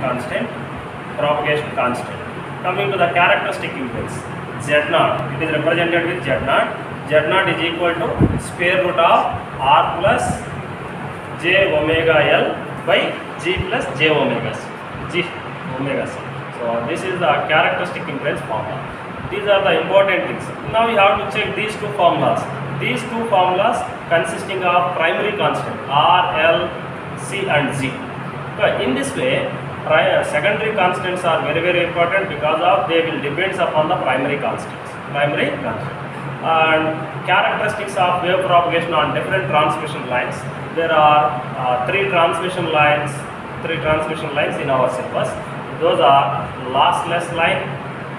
constant, propagation constant. Coming to the characteristic impedance, Z0, it is represented with Z0. Z0 is equal to square root of R plus J omega L by G plus J omega C. G omega C. So this is the characteristic impedance formula. These are the important things. Now you have to check these two formulas. These two formulas consisting of primary constant R, L, C and Z. So in this way, secondary constants are very, very important because of they will depends upon the primary constants. Primary constant. And characteristics of wave propagation on different transmission lines. There are three transmission lines in our syllabus. Those are lossless line,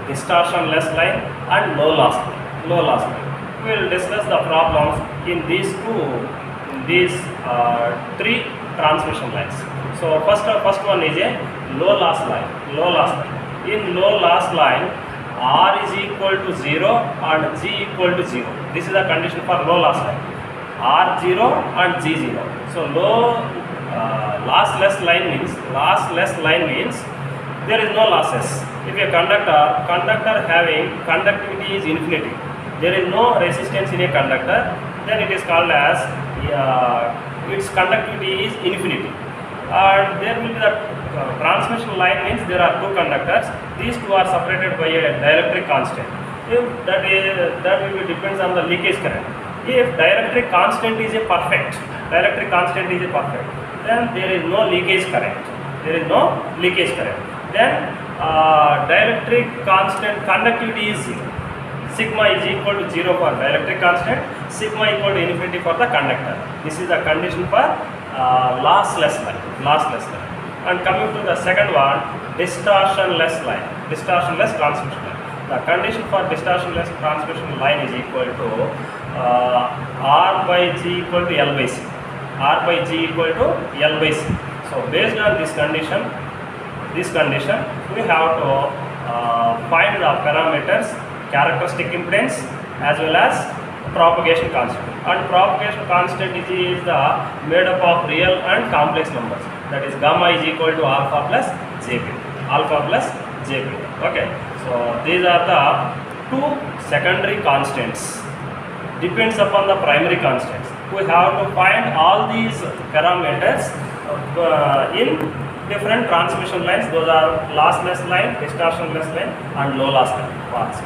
distortionless line and low loss line. We will discuss the problems in these three transmission lines. So first one is a low loss line. In low loss line, R is equal to 0 and G equal to 0. This is the condition for low loss line. R 0 and G 0. So lossless line means there is no losses. If a conductor having conductivity is infinity, there is no resistance in a conductor, then it is called as its conductivity is infinity. And there will be the transmission line means there are two conductors. These two are separated by a dielectric constant. If that will be depends on the leakage current. If dielectric constant is a perfect, then there is no leakage current. Then dielectric constant conductivity is 0. Sigma is equal to 0 for dielectric constant, sigma equal to infinity for the conductor. This is the condition for lossless line. And coming to the second one, distortionless transmission line. The condition for distortionless transmission line is equal to R by G equal to L by C. So based on this condition, we have to find the parameters, characteristic impedance as well as propagation constant. And propagation constant is made up of real and complex numbers. That is gamma is equal to alpha plus jp. Okay. So these are the two secondary constants. Depends upon the primary constants. We have to find all these parameters in different transmission lines. Those are lossless line, distortionless line and low loss line. Pass.